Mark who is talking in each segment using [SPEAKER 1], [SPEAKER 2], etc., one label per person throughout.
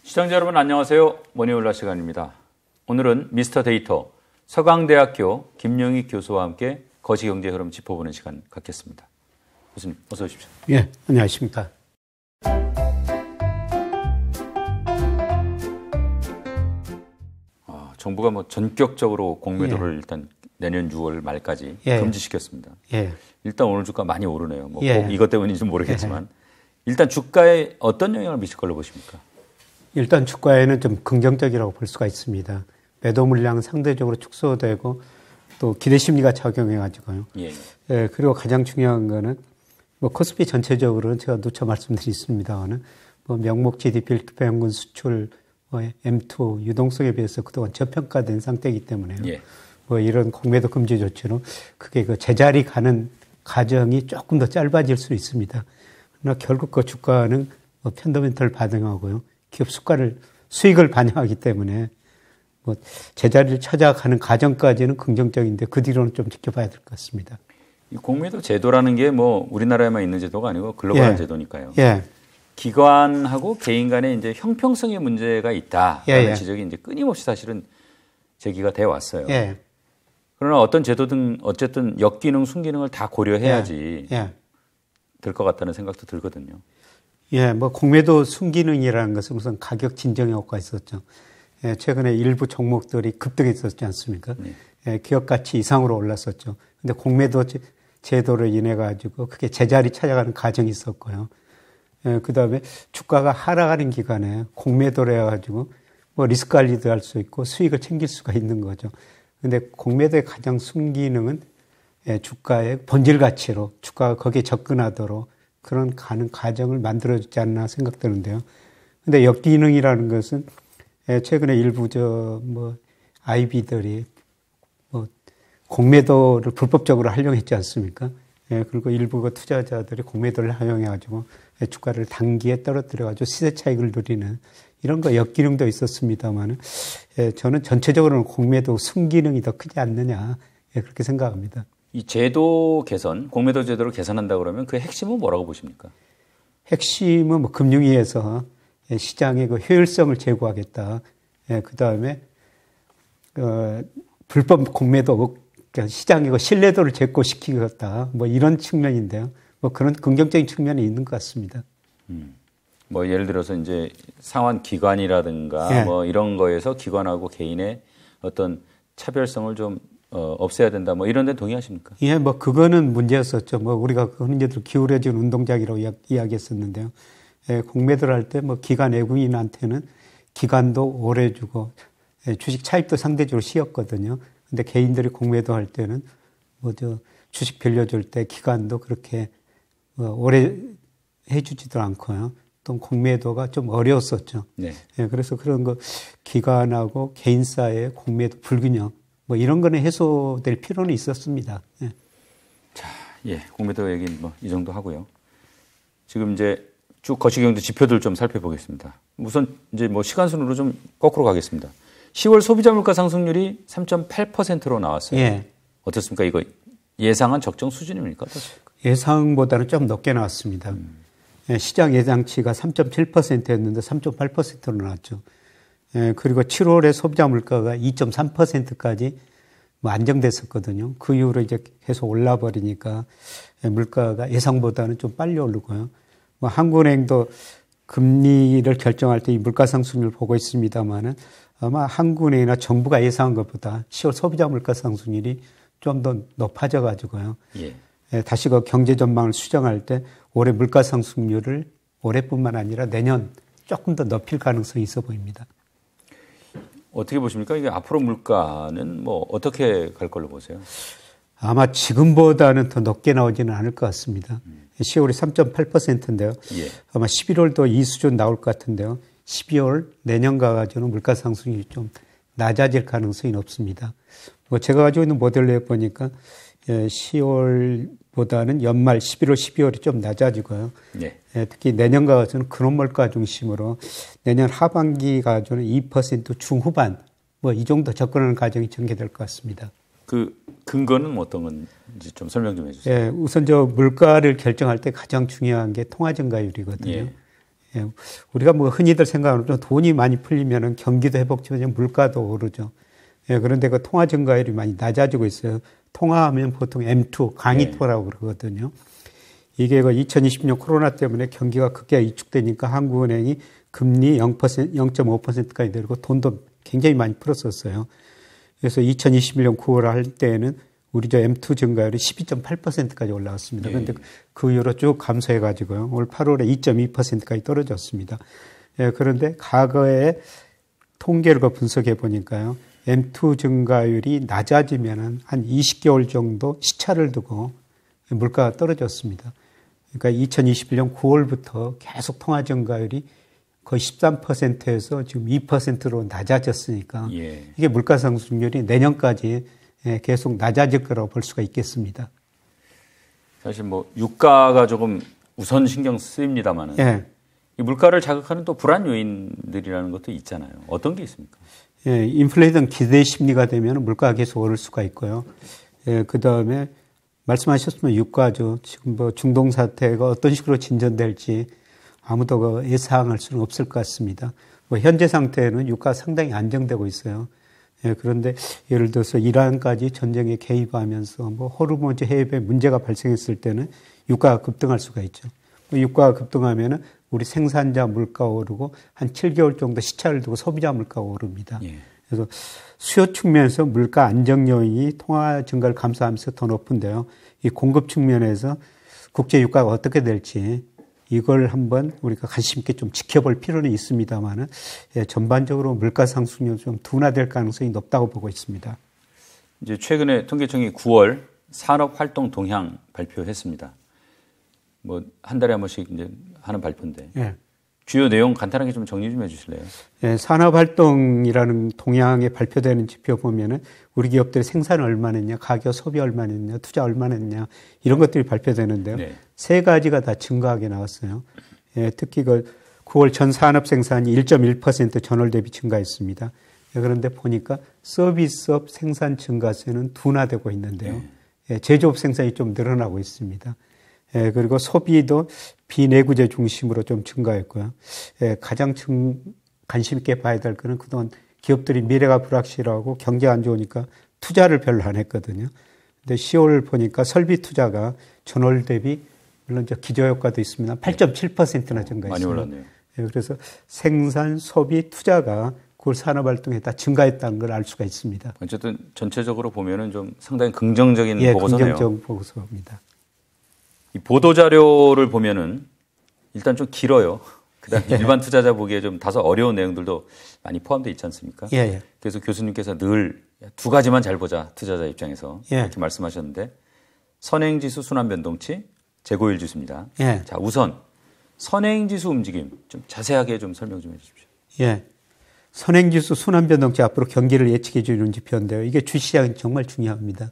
[SPEAKER 1] 시청자 여러분 안녕하세요. 머니올라 시간입니다. 오늘은 미스터 데이터 서강대학교 김영익 교수와 함께 거시경제 흐름 짚어보는 시간 갖겠습니다. 교수님 어서 오십시오.
[SPEAKER 2] 예, 안녕하십니까.
[SPEAKER 1] 정부가 뭐 전격적으로 공매도를 일단 내년 6월 말까지 금지시켰습니다. 일단 오늘 주가 많이 오르네요. 뭐 꼭 이것 때문인지 모르겠지만 일단 주가에 어떤 영향을 미칠 걸로 보십니까?
[SPEAKER 2] 일단 주가에는 좀 긍정적이라고 볼 수가 있습니다. 매도 물량은 상대적으로 축소되고 또 기대 심리가 작용해가지고요. 그리고 가장 중요한 거는 뭐 코스피 전체적으로는 제가 누차 말씀드렸습니다만은 뭐 명목 GDP 일평균 수출 M2 유동성에 비해서 그동안 저평가된 상태이기 때문에요. 뭐 이런 공매도 금지 조치로 그게 그 제자리 가는 과정이 조금 더 짧아질 수 있습니다. 그러나 결국 그 주가는 뭐 펀더멘털 반영하고요. 기업 수익을 반영하기 때문에 뭐 제자리를 찾아가는 과정까지는 긍정적인데 그 뒤로는 좀 지켜봐야 될 것 같습니다.
[SPEAKER 1] 이 공매도 제도라는 게 뭐 우리나라에만 있는 제도가 아니고 글로벌한 제도니까요. 기관하고 개인 간에 이제 형평성의 문제가 있다라는 지적이 이제 끊임없이 사실은 제기가 돼 왔어요. 그러나 어떤 제도든 어쨌든 역기능, 순기능을 다 고려해야지 될 것 같다는 생각도 들거든요.
[SPEAKER 2] 뭐 공매도 순기능이라는 것은 우선 가격 진정 효과가 있었죠. 최근에 일부 종목들이 급등했었지 않습니까? 기업 가치 이상으로 올랐었죠. 근데 공매도 제도로 인해 가지고 그게 제자리 찾아가는 과정이 있었고요. 그 다음에 주가가 하락하는 기간에 공매도를 해가지고 뭐 리스크 관리도 할 수 있고 수익을 챙길 수가 있는 거죠. 근데 공매도의 가장 순기능은 주가의 본질 가치로 주가가 거기에 접근하도록 그런 가는 과정을 만들어주지 않나 생각되는데요. 근데 역기능이라는 것은 최근에 일부 IB들이 뭐 공매도를 불법적으로 활용했지 않습니까? 그리고 일부 투자자들이 공매도를 활용해가지고 주가를 단기에 떨어뜨려가지고 시세 차익을 누리는 이런 거 역기능도 있었습니다만 저는 전체적으로는 공매도 순기능이 더 크지 않느냐 그렇게 생각합니다.
[SPEAKER 1] 이 제도 개선, 공매도 제도를 개선한다 그러면 그 핵심은 뭐라고 보십니까?
[SPEAKER 2] 핵심은 뭐 금융위에서 시장의 그 효율성을 제고하겠다. 그 다음에 불법 공매도 시장의 그 신뢰도를 제고시키겠다. 뭐 이런 측면인데요. 뭐 그런 긍정적인 측면이 있는 것 같습니다.
[SPEAKER 1] 뭐 예를 들어서 이제 상환 기관이라든가 뭐 이런 거에서 기관하고 개인의 어떤 차별성을 좀 없애야 된다. 뭐 이런 데 동의하십니까?
[SPEAKER 2] 뭐 그거는 문제였었죠. 뭐 우리가 흔히들 기울어진 운동장이라고 이야기했었는데요. 공매도를 할 때 뭐 기관 외국인한테는 기간도 오래 주고 주식 차익도 상대적으로 쉬웠거든요. 근데 개인들이 공매도 할 때는 주식 빌려줄 때 기간도 그렇게 오래 해주지도 않고요. 또 공매도가 좀 어려웠었죠. 그래서 그런 거 기관하고 개인 사이의 공매도 불균형 뭐 이런 거는 해소될 필요는 있었습니다.
[SPEAKER 1] 자, 공매도 얘기는 뭐 이 정도 하고요. 지금 이제 쭉 거시경제 지표들 좀 살펴보겠습니다. 우선 이제 뭐 시간 순으로 좀 거꾸로 가겠습니다. 10월 소비자 물가 상승률이 3.8%로 나왔어요. 어떻습니까? 이거 예상한 적정 수준입니까? 어떻습니까?
[SPEAKER 2] 예상보다는 좀 높게 나왔습니다. 시장 예상치가 3.7%였는데 3.8%로 나왔죠. 그리고 7월에 소비자 물가가 2.3%까지 뭐 안정됐었거든요. 그 이후로 이제 계속 올라버리니까 물가가 예상보다는 좀 빨리 오르고요. 뭐 한국은행도 금리를 결정할 때 이 물가 상승률을 보고 있습니다만은 아마 한국은행이나 정부가 예상한 것보다 10월 소비자 물가 상승률이 좀 더 높아져 가지고요. 다시 그 경제 전망을 수정할 때 올해 물가 상승률을 올해뿐만 아니라 내년 조금 더 높일 가능성이 있어 보입니다.
[SPEAKER 1] 어떻게 보십니까? 이게 앞으로 물가는 뭐 어떻게 갈 걸로 보세요?
[SPEAKER 2] 아마 지금보다는 더 높게 나오지는 않을 것 같습니다. 10월이 3.8%인데요. 아마 11월도 이 수준 나올 것 같은데요. 12월 내년 가가지고는 물가 상승률이 좀 낮아질 가능성이 높습니다. 뭐 제가 가지고 있는 모델로 해보니까 10월보다는 연말 11월, 12월이 좀 낮아지고요. 특히 내년 가서는 근원물가 중심으로 내년 하반기 가서는 2% 중후반 뭐 이 정도 접근하는 과정이 전개될 것 같습니다.
[SPEAKER 1] 그 근거는 어떤 건지 좀 설명 좀 해주세요.
[SPEAKER 2] 예, 우선 저 물가를 결정할 때 가장 중요한 게 통화 증가율이거든요.
[SPEAKER 1] 예.
[SPEAKER 2] 예, 우리가 뭐 흔히들 생각하는 돈이 많이 풀리면은 경기도 회복되면 물가도 오르죠. 예, 그런데 그 통화 증가율이 많이 낮아지고 있어요. 통화하면 보통 M2, 강의토라고 그러거든요. 이게 그 2020년 코로나 때문에 경기가 크게 위축되니까 한국은행이 금리 0.5%까지 내리고 돈도 굉장히 많이 풀었었어요. 그래서 2021년 9월 할 때에는 우리 저 M2 증가율이 12.8%까지 올라왔습니다. 그런데 그 이후로 쭉 감소해가지고요. 올 8월에 2.2%까지 떨어졌습니다. 예, 그런데 과거의 통계를 분석해 보니까요. M2 증가율이 낮아지면은 한 20개월 정도 시차를 두고 물가가 떨어졌습니다. 그러니까 2021년 9월부터 계속 통화 증가율이 거의 13%에서 지금 2%로 낮아졌으니까 이게 물가 상승률이 내년까지 계속 낮아질 거라고 볼 수가 있겠습니다.
[SPEAKER 1] 사실 뭐 유가가 조금 우선 신경 쓰입니다만은 이 물가를 자극하는 또 불안 요인들이라는 것도 있잖아요. 어떤 게 있습니까?
[SPEAKER 2] 예, 인플레이션 기대 심리가 되면 물가가 계속 오를 수가 있고요. 예, 그 다음에 말씀하셨으면 유가죠. 지금 뭐 중동 사태가 어떤 식으로 진전될지 아무도 예상할 수는 없을 것 같습니다. 뭐 현재 상태에는 유가가 상당히 안정되고 있어요. 예, 그런데 예를 들어서 이란까지 전쟁에 개입하면서 뭐 호르무즈 해협에 문제가 발생했을 때는 유가가 급등할 수가 있죠. 유가가 급등하면은 우리 생산자 물가가 오르고 한 7개월 정도 시차를 두고 소비자 물가가 오릅니다. 그래서 수요 측면에서 물가 안정 요인이 통화 증가를 감소하면서 더 높은데요. 이 공급 측면에서 국제 유가가 어떻게 될지 이걸 한번 우리가 관심 있게 좀 지켜볼 필요는 있습니다만은 전반적으로 물가 상승률이 좀 둔화될 가능성이 높다고 보고 있습니다.
[SPEAKER 1] 이제 최근에 통계청이 9월 산업 활동 동향 발표했습니다. 뭐 한 달에 한 번씩 이제 하는 발표인데 주요 내용 간단하게 좀 정리 좀 해주실래요?
[SPEAKER 2] 네, 산업활동이라는 동향에 발표되는 지표 보면은 우리 기업들이 생산 얼마나 했냐, 가격 소비 얼마나 했냐, 투자 얼마나 했냐 이런 것들이 발표되는데요. 세 가지가 다 증가하게 나왔어요. 예, 특히 그 9월 전 산업 생산이 1.1% 전월 대비 증가했습니다. 예, 그런데 보니까 서비스업 생산 증가세는 둔화되고 있는데요. 예, 제조업 생산이 좀 늘어나고 있습니다. 예, 그리고 소비도 비내구재 중심으로 좀 증가했고요. 예, 가장 관심 있게 봐야 될 거는 그동안 기업들이 미래가 불확실하고 경제가 안 좋으니까 투자를 별로 안 했거든요. 근데 10월 보니까 설비 투자가 전월 대비 물론 저 기저효과도 있습니다. 8.7%나 증가했습니다.
[SPEAKER 1] 많이 올랐네요.
[SPEAKER 2] 예, 그래서 생산, 소비, 투자가 9월 산업활동에 다 증가했다는 걸 알 수가 있습니다.
[SPEAKER 1] 어쨌든 전체적으로 보면은 좀 상당히 긍정적인 보고서네요.
[SPEAKER 2] 긍정적 보고서입니다.
[SPEAKER 1] 이 보도자료를 보면은 일단 좀 길어요. 그다음에 일반 투자자 보기에 좀 다소 어려운 내용들도 많이 포함되어 있지 않습니까? 그래서 교수님께서 늘 두 가지만 잘 보자 투자자 입장에서 이렇게 말씀하셨는데 선행지수 순환변동치, 재고율 지수입니다. 자, 우선 선행지수 움직임 좀 자세하게 좀 설명 좀 해주십시오.
[SPEAKER 2] 선행지수 순환변동치 앞으로 경기를 예측해 주는 지표인데요. 이게 주시장이 정말 중요합니다.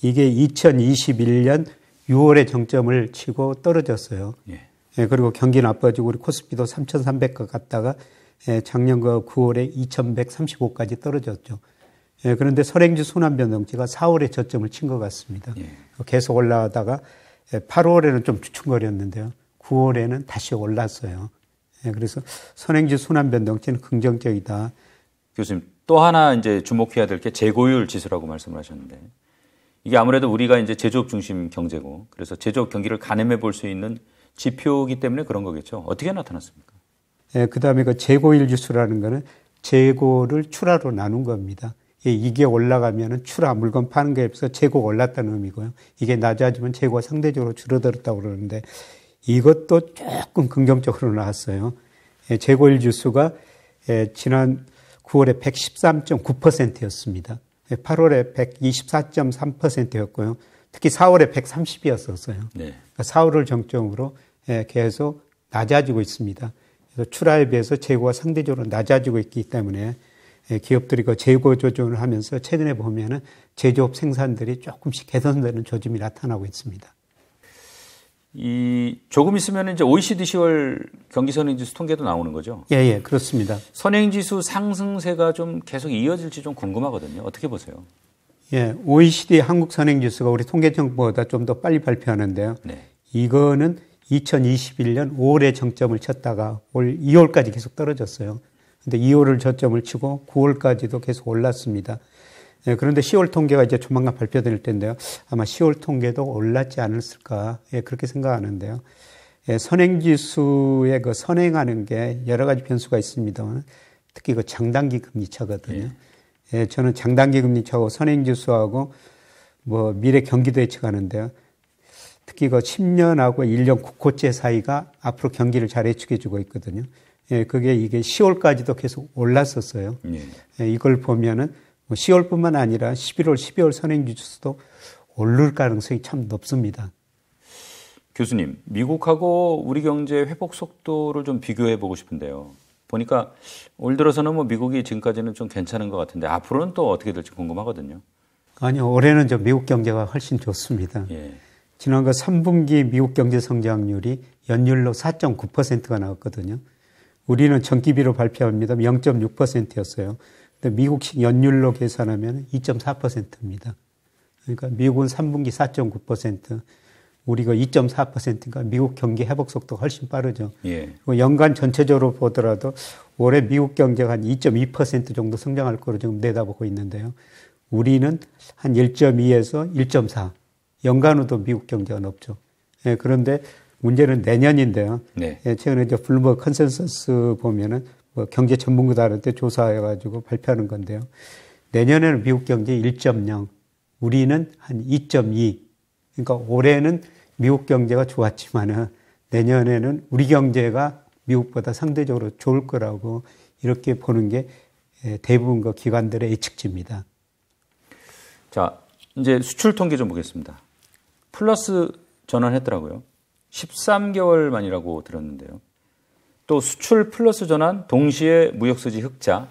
[SPEAKER 2] 이게 2021년 6월에 정점을 치고 떨어졌어요. 그리고 경기 나빠지고 우리 코스피도 3,300가 갔다가 작년과 9월에 2,135까지 떨어졌죠. 그런데 선행지수 순환변동치가 4월에 저점을 친 것 같습니다. 계속 올라가다가 8월에는 좀 주춤거렸는데요. 9월에는 다시 올랐어요. 그래서 선행지수 순환변동치는 긍정적이다.
[SPEAKER 1] 교수님, 또 하나 이제 주목해야 될 게 재고율 지수라고 말씀을 하셨는데 이게 아무래도 우리가 이제 제조업 중심 경제고 그래서 제조업 경기를 가늠해 볼 수 있는 지표이기 때문에 그런 거겠죠. 어떻게 나타났습니까?
[SPEAKER 2] 그 다음에 그 재고율 지수라는 거는 재고를 출하로 나눈 겁니다. 이게 올라가면은 출하 물건 파는 게 없어서 재고가 올랐다는 의미고요. 이게 낮아지면 재고가 상대적으로 줄어들었다고 그러는데 이것도 조금 긍정적으로 나왔어요. 재고율 지수가 지난 9월에 113.9%였습니다. 8월에 124.3%였고요. 특히 4월에 130이었었어요. 그러니까 4월을 정점으로 계속 낮아지고 있습니다. 그래서 출하에 비해서 재고가 상대적으로 낮아지고 있기 때문에 기업들이 그 재고 조정을 하면서 최근에 보면은 제조업 생산들이 조금씩 개선되는 조짐이 나타나고 있습니다.
[SPEAKER 1] 조금 있으면 이제 OECD 10월 경기 선행지수 통계도 나오는 거죠?
[SPEAKER 2] 그렇습니다.
[SPEAKER 1] 선행지수 상승세가 좀 계속 이어질지 좀 궁금하거든요. 어떻게 보세요?
[SPEAKER 2] 예, OECD 한국 선행지수가 우리 통계청보다 좀 더 빨리 발표하는데요. 네. 이거는 2021년 5월에 정점을 쳤다가 올 2월까지 계속 떨어졌어요. 근데 2월을 저점을 치고 9월까지도 계속 올랐습니다. 예, 그런데 10월 통계가 이제 조만간 발표될 텐데요. 아마 10월 통계도 올랐지 않았을까, 예, 그렇게 생각하는데요. 예, 선행지수에 그 선행하는 게 여러 가지 변수가 있습니다만 특히 그 장단기 금리차거든요. 예, 저는 장단기 금리차하고 선행지수하고 뭐 미래 경기도 예측하는데요. 특히 그 10년하고 1년 국고채 사이가 앞으로 경기를 잘 예측해주고 있거든요. 예, 이게 10월까지도 계속 올랐었어요. 예, 이걸 보면은 뭐 10월뿐만 아니라 11월, 12월 선행지수도 오를 가능성이 참 높습니다.
[SPEAKER 1] 교수님, 미국하고 우리 경제 회복 속도를 좀 비교해 보고 싶은데요. 보니까 올 들어서는 뭐 미국이 지금까지는 좀 괜찮은 것 같은데 앞으로는 또 어떻게 될지 궁금하거든요.
[SPEAKER 2] 아니요, 올해는 저 미국 경제가 훨씬 좋습니다. 예. 지난 그 3분기 미국 경제 성장률이 연율로 4.9%가 나왔거든요. 우리는 전기비로 발표합니다. 0.6%였어요. 근데 미국식 연율로 계산하면 2.4%입니다. 그러니까 미국은 3분기 4.9%, 우리가 2.4%니까 미국 경기 회복 속도가 훨씬 빠르죠. 예. 연간 전체적으로 보더라도 올해 미국 경제가 한 2.2% 정도 성장할 거로 지금 내다보고 있는데요. 우리는 한 1.2에서 1.4. 연간으로도 미국 경제가 높죠. 예, 그런데 문제는 내년인데요. 네. 예, 최근에 이제 블룸버그 컨센서스 보면은 뭐 경제 전문가들한테 조사해가지고 발표하는 건데요. 내년에는 미국 경제 1.0, 우리는 한 2.2. 그러니까 올해는 미국 경제가 좋았지만은 내년에는 우리 경제가 미국보다 상대적으로 좋을 거라고 이렇게 보는 게 대부분 그 기관들의 예측치입니다.
[SPEAKER 1] 자, 이제 수출 통계 좀 보겠습니다. 플러스 전환했더라고요. 13개월 만이라고 들었는데요. 또 수출 플러스 전환 동시에 무역수지 흑자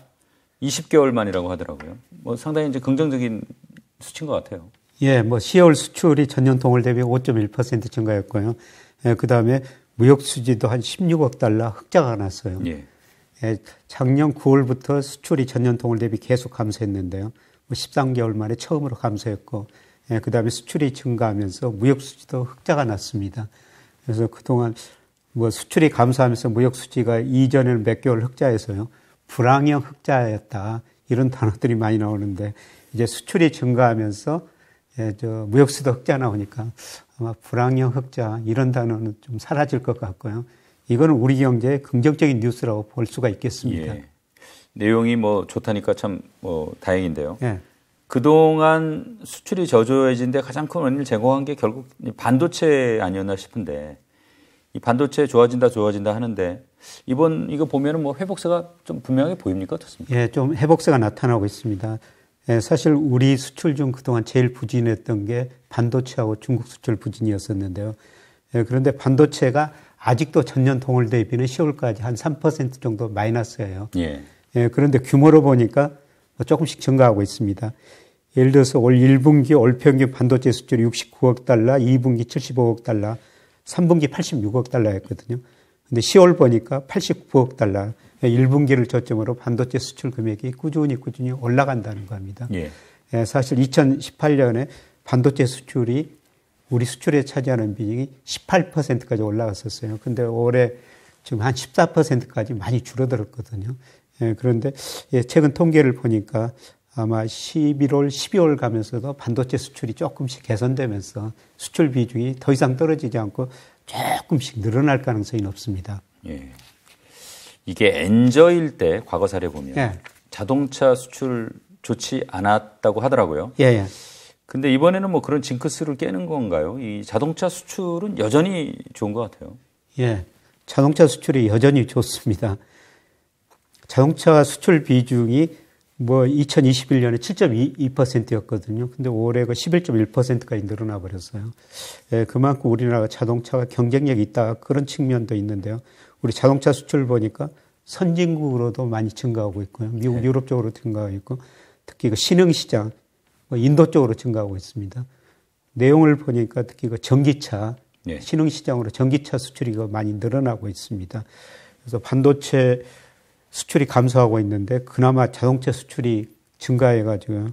[SPEAKER 1] 20개월 만이라고 하더라고요. 뭐 상당히 이제 긍정적인 수치인 것 같아요.
[SPEAKER 2] 예, 뭐 10월 수출이 전년 동월 대비 5.1% 증가했고요. 예, 그 다음에 무역수지도 한 16억 달러 흑자가 났어요. 예. 예, 작년 9월부터 수출이 전년 동월 대비 계속 감소했는데요. 뭐 13개월 만에 처음으로 감소했고, 예, 그 다음에 수출이 증가하면서 무역수지도 흑자가 났습니다. 그래서 그동안 뭐 수출이 감소하면서 무역수지가 이전에는 몇 개월 흑자에서요. 불황형 흑자였다. 이런 단어들이 많이 나오는데 이제 수출이 증가하면서 예, 무역수지도 흑자 나오니까 아마 불황형 흑자 이런 단어는 좀 사라질 것 같고요. 이거는 우리 경제의 긍정적인 뉴스라고 볼 수가 있겠습니다.
[SPEAKER 1] 예. 내용이 뭐 좋다니까 참 뭐 다행인데요. 예. 그동안 수출이 저조해진 데 가장 큰 원인을 제공한 게 결국 반도체 아니었나 싶은데 이 반도체 좋아진다 하는데 이번 이거 보면은 뭐 회복세가 좀 분명하게 보입니까? 어떻습니까?
[SPEAKER 2] 예, 좀 회복세가 나타나고 있습니다. 예, 사실 우리 수출 중 그동안 제일 부진했던 게 반도체하고 중국 수출 부진이었었는데요. 예, 그런데 반도체가 아직도 전년 동월 대비는 10월까지 한 3% 정도 마이너스예요. 예. 예, 그런데 규모로 보니까 조금씩 증가하고 있습니다. 예를 들어서 올 1분기 올 평균 반도체 수출이 69억 달러, 2분기 75억 달러, 3분기 86억 달러였거든요. 근데 10월 보니까 89억 달러, 1분기를 저점으로 반도체 수출 금액이 꾸준히 올라간다는 겁니다. 예. 예, 사실 2018년에 반도체 수출이 우리 수출에 차지하는 비중이 18%까지 올라갔었어요. 근데 올해 지금 한 14%까지 많이 줄어들었거든요. 예, 그런데 예, 최근 통계를 보니까 아마 11월, 12월 가면서도 반도체 수출이 조금씩 개선되면서 수출 비중이 더 이상 떨어지지 않고 조금씩 늘어날 가능성이 높습니다.
[SPEAKER 1] 예. 이게 엔저일 때 과거 사례 보면 예. 자동차 수출 좋지 않았다고 하더라고요. 예, 예. 근데 이번에는 뭐 그런 징크스를 깨는 건가요? 이 자동차 수출은 여전히 좋은 것 같아요.
[SPEAKER 2] 예. 자동차 수출이 여전히 좋습니다. 자동차 수출 비중이 뭐 2021년에 7.2%였거든요. 근데 올해가 11.1%까지 늘어나 버렸어요. 예, 그만큼 우리나라가 자동차가 경쟁력이 있다 그런 측면도 있는데요. 우리 자동차 수출 보니까 선진국으로도 많이 증가하고 있고요. 미국, 네. 유럽 쪽으로 증가하고 있고 특히 그 신흥시장, 인도 쪽으로 증가하고 있습니다. 내용을 보니까 특히 그 전기차, 네. 신흥시장으로 전기차 수출이 많이 늘어나고 있습니다. 그래서 반도체 수출이 감소하고 있는데 그나마 자동차 수출이 증가해가지고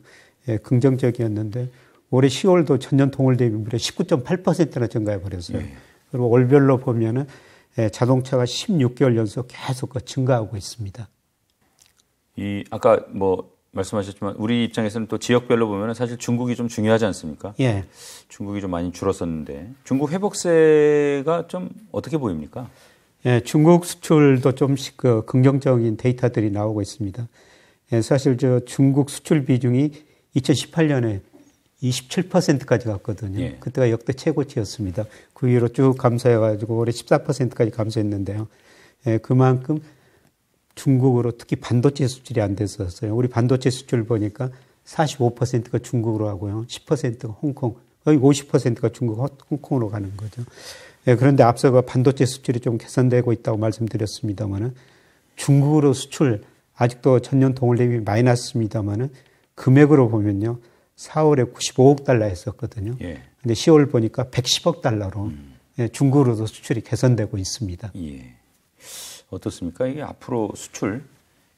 [SPEAKER 2] 긍정적이었는데 올해 10월도 전년 동월 대비 무려 19.8%나 증가해 버렸어요. 그리고 월별로 보면은 자동차가 16개월 연속 계속 증가하고 있습니다.
[SPEAKER 1] 아까 뭐 말씀하셨지만 우리 입장에서는 또 지역별로 보면은 사실 중국이 좀 중요하지 않습니까?
[SPEAKER 2] 예.
[SPEAKER 1] 중국이 좀 많이 줄었었는데 중국 회복세가 좀 어떻게 보입니까?
[SPEAKER 2] 예, 중국 수출도 좀씩 긍정적인 데이터들이 나오고 있습니다. 예, 사실 중국 수출 비중이 2018년에 27%까지 갔거든요. 예. 그때가 역대 최고치였습니다. 그 이후로 쭉 감소해가지고 올해 14%까지 감소했는데요. 예, 그만큼 중국으로 특히 반도체 수출이 안 됐었어요. 우리 반도체 수출 보니까 45%가 중국으로 하고요. 10%가 홍콩, 거의 50%가 중국, 홍콩으로 가는 거죠. 예, 그런데 앞서가 반도체 수출이 좀 개선되고 있다고 말씀드렸습니다만은 중국으로 수출 아직도 전년 동월 대비 마이너스입니다만은 금액으로 보면요. 4월에 95억 달러 했었거든요. 예. 근데 10월 보니까 110억 달러로 예, 중국으로도 수출이 개선되고 있습니다.
[SPEAKER 1] 예. 어떻습니까? 이게 앞으로 수출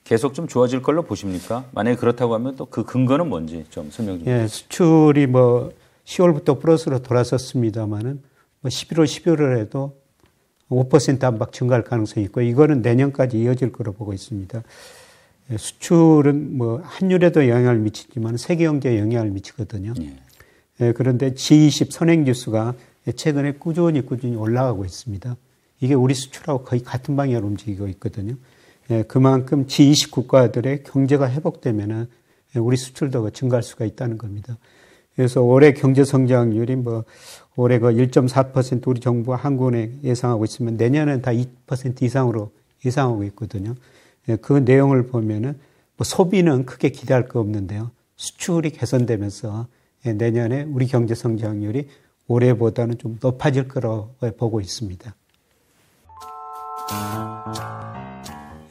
[SPEAKER 1] 계속 좀 좋아질 걸로 보십니까? 만약에 그렇다고 하면 또 그 근거는 뭔지 좀 설명 좀
[SPEAKER 2] 해주세요. 예, 수출이 뭐 10월부터 플러스로 돌아섰습니다만은 뭐 11월, 12월에도 5% 안팎 증가할 가능성이 있고 이거는 내년까지 이어질 거로 보고 있습니다. 수출은 뭐 환율에도 영향을 미치지만 세계 경제에 영향을 미치거든요. 예, 그런데 G20 선행 지수가 최근에 꾸준히 올라가고 있습니다. 이게 우리 수출하고 거의 같은 방향으로 움직이고 있거든요. 예, 그만큼 G20 국가들의 경제가 회복되면은 우리 수출도 증가할 수가 있다는 겁니다. 그래서 올해 경제 성장률이 뭐 올해 그 1.4% 우리 정부가 한국은행 예상하고 있으면 내년엔 다 2% 이상으로 예상하고 있거든요. 그 내용을 보면은 뭐 소비는 크게 기대할 거 없는데요. 수출이 개선되면서 내년에 우리 경제 성장률이 올해보다는 좀 높아질 거라고 보고 있습니다.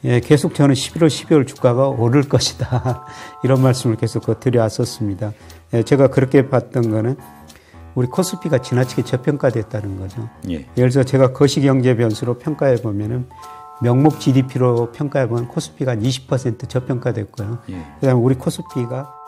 [SPEAKER 2] 예, 계속 저는 11월, 12월 주가가 오를 것이다. 이런 말씀을 계속 드려왔었습니다. 예, 제가 그렇게 봤던 거는 우리 코스피가 지나치게 저평가됐다는 거죠. 예. 예를 들어서 제가 거시경제 변수로 평가해 보면은 명목 GDP로 평가해 보면 코스피가 한 20% 저평가됐고요. 예. 그다음에 우리 코스피가